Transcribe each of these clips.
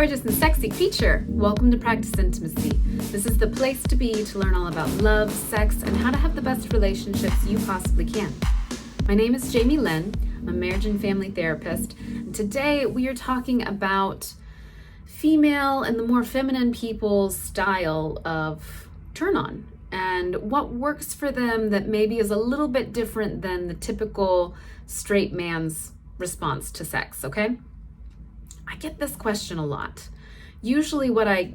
gorgeous and sexy creature. Welcome to Practice Intimacy. This is the place to be to learn all about love, sex, and how to have the best relationships you possibly can. My name is Jami Lynn. I'm a marriage and family therapist. And today we are talking about female and the more feminine people's style of turn-on and what works for them that maybe is a little bit different than the typical straight man's response to sex, okay? I get this question a lot. Usually what I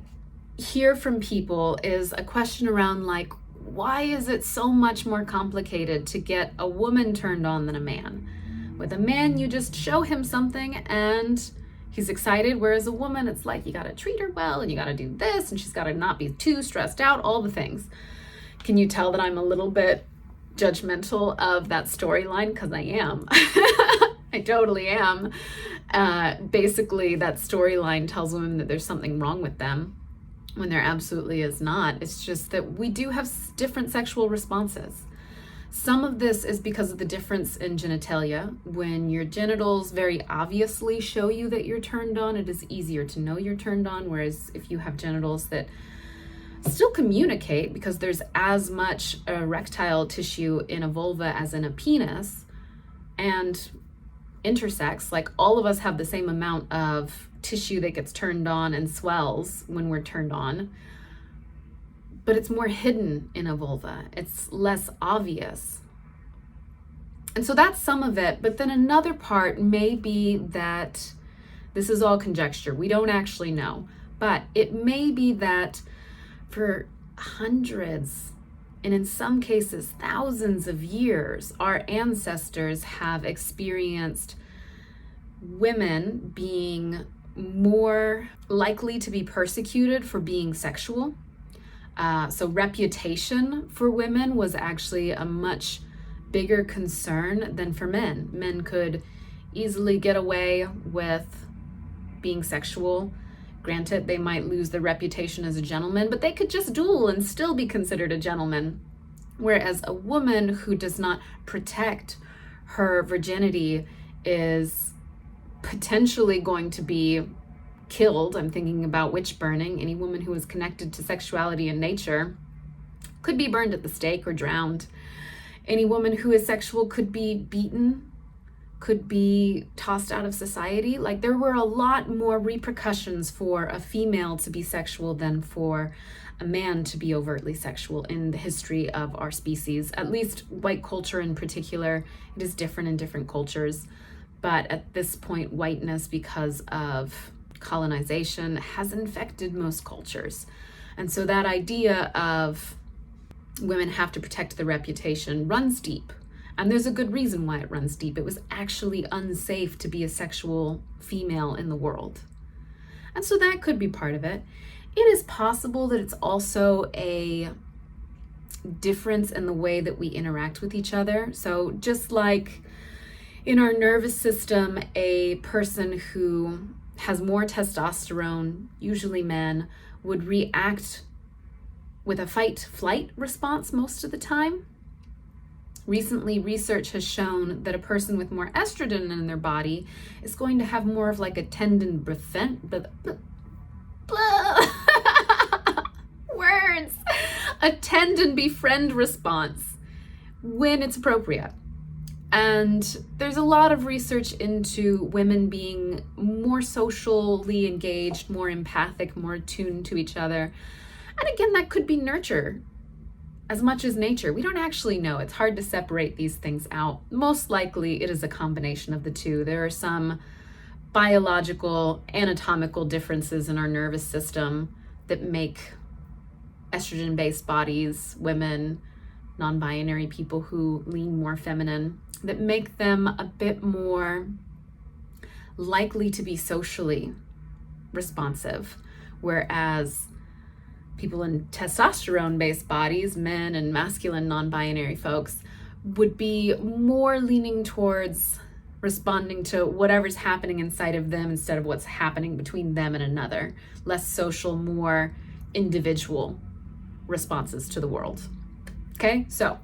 hear from people is a question around like, why is it so much more complicated to get a woman turned on than a man? With a man, you just show him something and he's excited, whereas a woman, it's like, you gotta treat her well and you gotta do this and she's gotta not be too stressed out, all the things. Can you tell that I'm a little bit judgmental of that storyline? Because I am. I totally am. Basically, that storyline tells women that there's something wrong with them when there absolutely is not. It's just that we do have different sexual responses. Some of this is because of the difference in genitalia. When your genitals very obviously show you that you're turned on, it is easier to know you're turned on, whereas if you have genitals that still communicate, because there's as much erectile tissue in a vulva as in a penis, and intersex, like all of us have the same amount of tissue that gets turned on and swells when we're turned on, but it's more hidden in a vulva. It's less obvious. And so that's some of it. But then another part may be that this is all conjecture. We don't actually know, but it may be that for hundreds and in some cases thousands of years, our ancestors have experienced women being more likely to be persecuted for being sexual. So reputation for women was actually a much bigger concern than for men. Men could easily get away with being sexual. Granted, they might lose their reputation as a gentleman, but they could just duel and still be considered a gentleman. Whereas a woman who does not protect her virginity is potentially going to be killed. I'm thinking about witch burning. Any woman who is connected to sexuality and nature could be burned at the stake or drowned. Any woman who is sexual could be beaten, could be tossed out of society. Like, there were a lot more repercussions for a female to be sexual than for a man to be overtly sexual in the history of our species. At least white culture in particular. It is different in different cultures. But at this point, whiteness, because of colonization, has infected most cultures. And so that idea of women have to protect their reputation runs deep. And there's a good reason why it runs deep. It was actually unsafe to be a sexual female in the world. And so that could be part of it. It is possible that it's also a difference in the way that we interact with each other. So just like in our nervous system, a person who has more testosterone, usually men, would react with a fight-flight response most of the time. Recently, research has shown that a person with more estrogen in their body is going to have more of like a a tend and befriend response when it's appropriate. And there's a lot of research into women being more socially engaged, more empathic, more attuned to each other. And again, that could be nurture as much as nature. We don't actually know. It's hard to separate these things out. Most likely it is a combination of the two. There are some biological, anatomical differences in our nervous system that make estrogen-based bodies, women, non-binary people who lean more feminine, that make them a bit more likely to be socially responsive, whereas people in testosterone-based bodies, men and masculine non-binary folks, would be more leaning towards responding to whatever's happening inside of them instead of what's happening between them and another. Less social, more individual responses to the world. Okay, so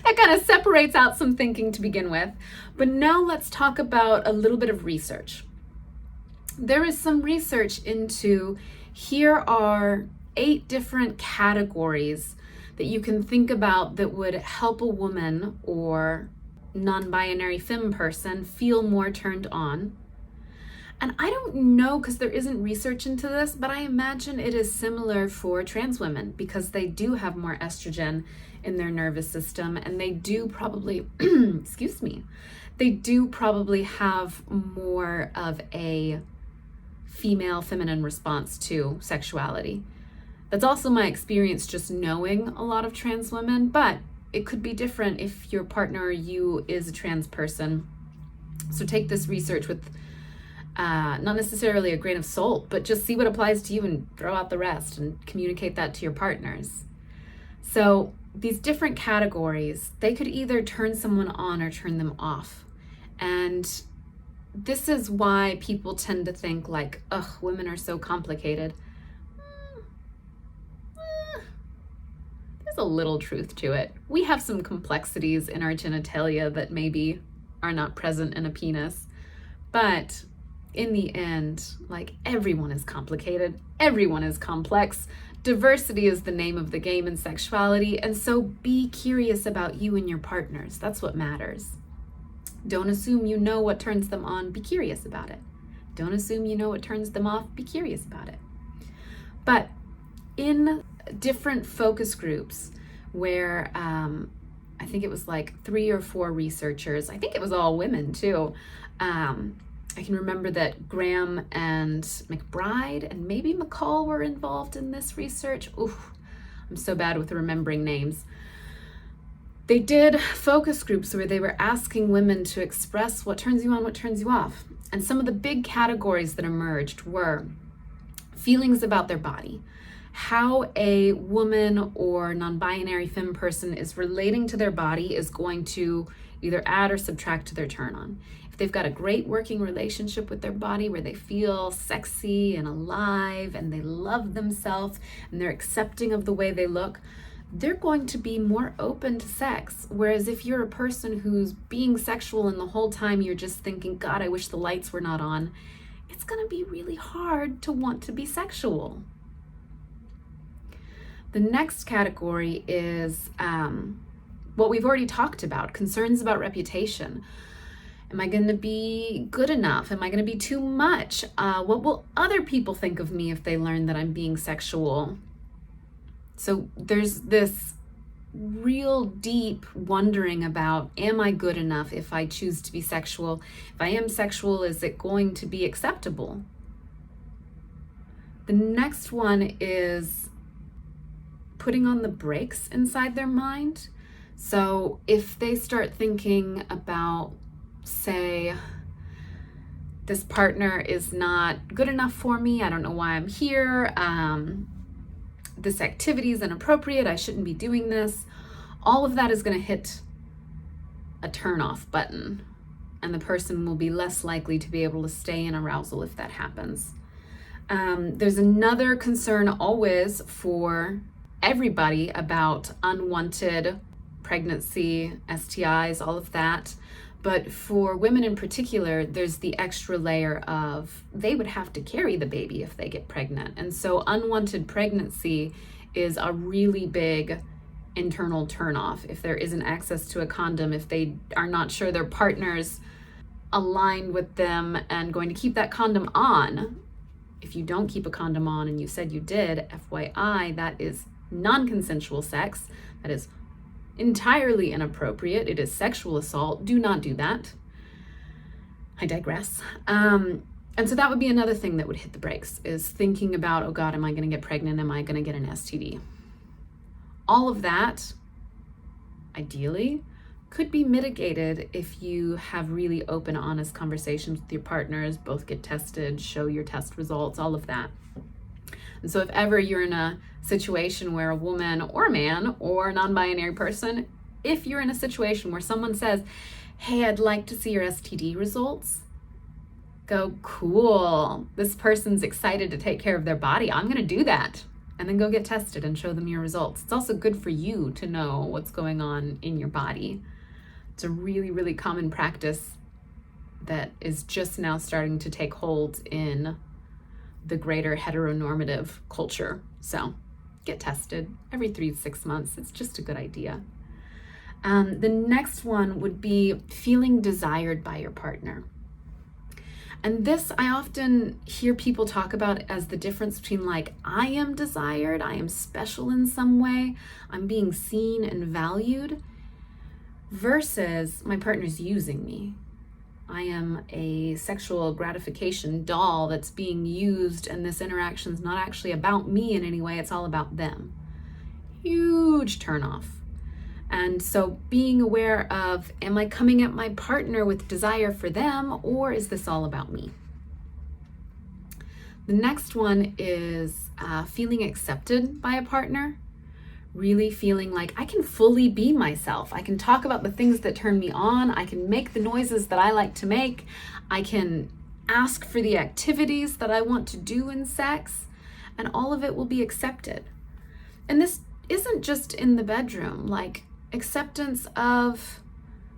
that kind of separates out some thinking to begin with. But now let's talk about a little bit of research. there is some research into, here are 8 different categories that you can think about that would help a woman or non-binary femme person feel more turned on. And I don't know, because there isn't research into this, but I imagine it is similar for trans women, because they do have more estrogen in their nervous system, and they do probably, excuse me, they do probably have more of a female feminine response to sexuality. That's also my experience just knowing a lot of trans women, but it could be different if your partner or you is a trans person. So take this research with not necessarily a grain of salt, but just see what applies to you and throw out the rest and communicate that to your partners. So these different categories, they could either turn someone on or turn them off. And this is why people tend to think like, ugh, women are so complicated. There's a little truth to it. We have some complexities in our genitalia that maybe are not present in a penis, but in the end, like, everyone is complicated, everyone is complex. Diversity is the name of the game in sexuality, and so be curious about you and your partners. That's what matters. Don't assume you know what turns them on, be curious about it. Don't assume you know what turns them off, be curious about it. But in different focus groups where I think it was like 3 or 4 researchers, I think it was all women too, I can remember that Graham and McBride and maybe McCall were involved in this research. Oof, I'm so bad with remembering names. They did focus groups where they were asking women to express what turns you on, what turns you off. And some of the big categories that emerged were feelings about their body, how a woman or non-binary femme person is relating to their body is going to either add or subtract to their turn on. If they've got a great working relationship with their body where they feel sexy and alive and they love themselves and they're accepting of the way they look, they're going to be more open to sex. Whereas if you're a person who's being sexual and the whole time you're just thinking, God, I wish the lights were not on, it's going to be really hard to want to be sexual. The next category is what we've already talked about, concerns about reputation. Am I going to be good enough? Am I going to be too much? What will other people think of me if they learn that I'm being sexual? So there's this real deep wondering about, am I good enough if I choose to be sexual? If I am sexual, is it going to be acceptable? The next one is putting on the brakes inside their mind. So if they start thinking about, say, this partner is not good enough for me, I don't know why I'm here, this activity is inappropriate, I shouldn't be doing this, all of that is going to hit a turn off button, and the person will be less likely to be able to stay in arousal if that happens. There's another concern always for everybody about unwanted pregnancy, STIs, all of that. But for women in particular, there's the extra layer of they would have to carry the baby if they get pregnant. And so unwanted pregnancy is a really big internal turnoff. If there isn't access to a condom, if they are not sure their partner's aligned with them and going to keep that condom on. If you don't keep a condom on and you said you did, FYI, that is non-consensual sex. That is entirely inappropriate. It is sexual assault. Do not do that. I digress. And so that would be another thing that would hit the brakes, is thinking about, oh God, am I going to get pregnant? Am I going to get an STD? All of that, ideally, could be mitigated if you have really open, honest conversations with your partners, both get tested, show your test results, all of that. And so if ever you're in a situation where a woman or a man or a non-binary person, if you're in a situation where someone says, hey, I'd like to see your STD results, go, cool, this person's excited to take care of their body, I'm gonna do that. And then go get tested and show them your results. It's also good for you to know what's going on in your body. It's a really, really common practice that is just now starting to take hold in the greater heteronormative culture. So get tested every 3 to 6 months. It's just a good idea. The next one would be feeling desired by your partner. And this I often hear people talk about as the difference between like, I am desired, I am special in some way, I'm being seen and valued, versus my partner's using me. I am a sexual gratification doll that's being used, and this interaction is not actually about me in any way, it's all about them. Huge turnoff. And so being aware of, am I coming at my partner with desire for them, or is this all about me? The next one is feeling accepted by a partner. Really feeling like I can fully be myself. I can talk about the things that turn me on. I can make the noises that I like to make. I can ask for the activities that I want to do in sex, and all of it will be accepted. And this isn't just in the bedroom, like acceptance of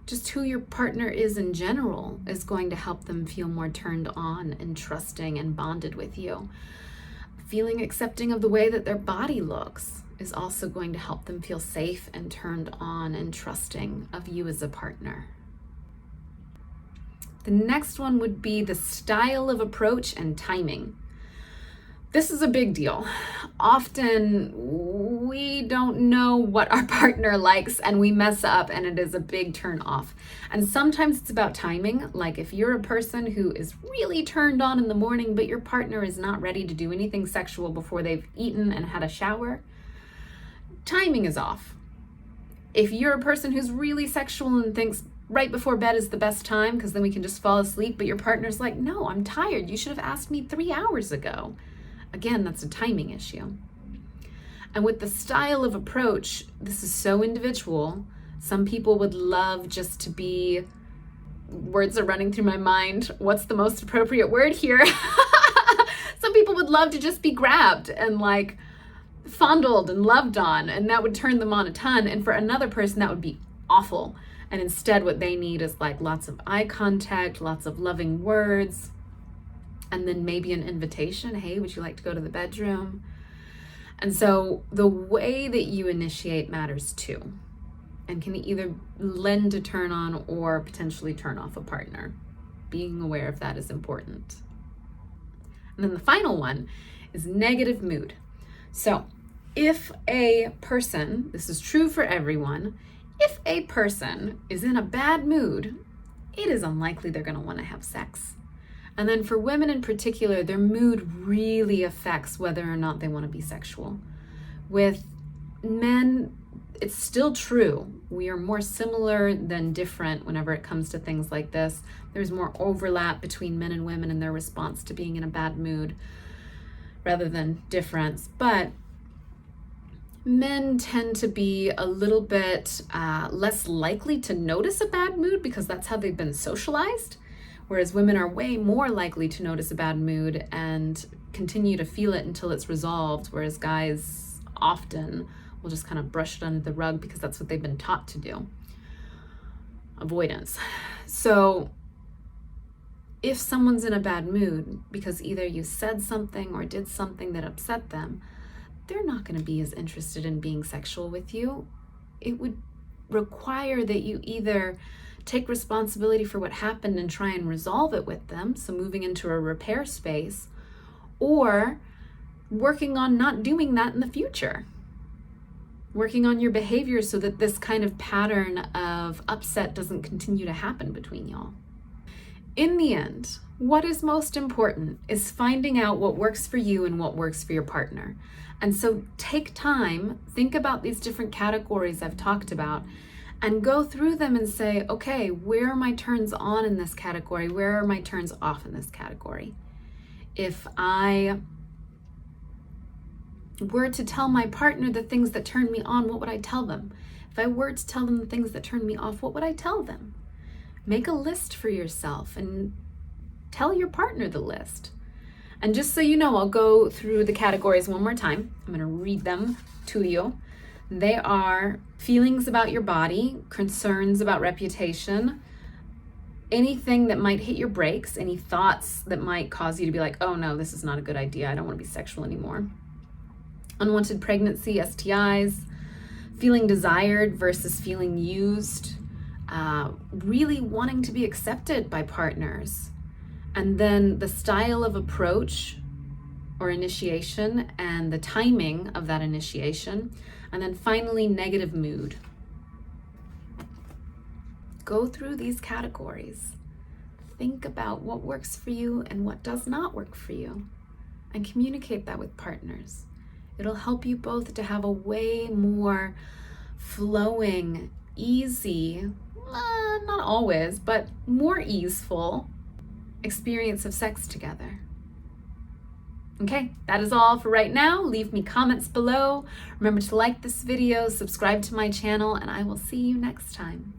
just who your partner is in general is going to help them feel more turned on and trusting and bonded with you. Feeling accepting of the way that their body looks is also going to help them feel safe and turned on and trusting of you as a partner. The next one would be the style of approach and timing. This is a big deal. Often we don't know what our partner likes and we mess up, and it is a big turn off. And sometimes it's about timing. Like if you're a person who is really turned on in the morning, but your partner is not ready to do anything sexual before they've eaten and had a shower, timing is off. If you're a person who's really sexual and thinks right before bed is the best time because then we can just fall asleep, but your partner's like, no, I'm tired. You should have asked me 3 hours ago. Again, that's a timing issue. And with the style of approach, this is so individual. Some people would love just to be, words are running through my mind. What's the most appropriate word here? Some people would love to just be grabbed and like fondled and loved on, and that would turn them on a ton. And for another person, that would be awful. And instead, what they need is like lots of eye contact, lots of loving words, and then maybe an invitation. Hey, would you like to go to the bedroom? And so the way that you initiate matters too, and can either lend to turn on or potentially turn off a partner. Being aware of that is important. And then the final one is negative mood. So if a person, this is true for everyone, if a person is in a bad mood, it is unlikely they're going to want to have sex. And then for women in particular, their mood really affects whether or not they want to be sexual. With men, it's still true. We are more similar than different whenever it comes to things like this. There's more overlap between men and women in their response to being in a bad mood rather than difference. But men tend to be a little bit less likely to notice a bad mood because that's how they've been socialized. Whereas women are way more likely to notice a bad mood and continue to feel it until it's resolved, whereas guys often will just kind of brush it under the rug because that's what they've been taught to do. Avoidance. So if someone's in a bad mood because either you said something or did something that upset them, they're not going to be as interested in being sexual with you. It would require that you either take responsibility for what happened and try and resolve it with them, so moving into a repair space, or working on not doing that in the future. Working on your behavior so that this kind of pattern of upset doesn't continue to happen between y'all. In the end, what is most important is finding out what works for you and what works for your partner. And so take time, think about these different categories I've talked about, and go through them and say, okay, where are my turns on in this category? Where are my turns off in this category? If I were to tell my partner the things that turn me on, what would I tell them? If I were to tell them the things that turn me off, what would I tell them? Make a list for yourself and tell your partner the list. And just so you know, I'll go through the categories one more time. I'm going to read them to you. They are feelings about your body, concerns about reputation, anything that might hit your brakes, any thoughts that might cause you to be like, oh no, this is not a good idea. I don't want to be sexual anymore. Unwanted pregnancy, STIs, feeling desired versus feeling used, really wanting to be accepted by partners. And then the style of approach or initiation and the timing of that initiation. And then finally, negative mood. Go through these categories. Think about what works for you and what does not work for you, and communicate that with partners. It'll help you both to have a way more flowing, easy, not always, but more easeful experience of sex together. Okay, that is all for right now. Leave me comments below. Remember to like this video, subscribe to my channel, and I will see you next time.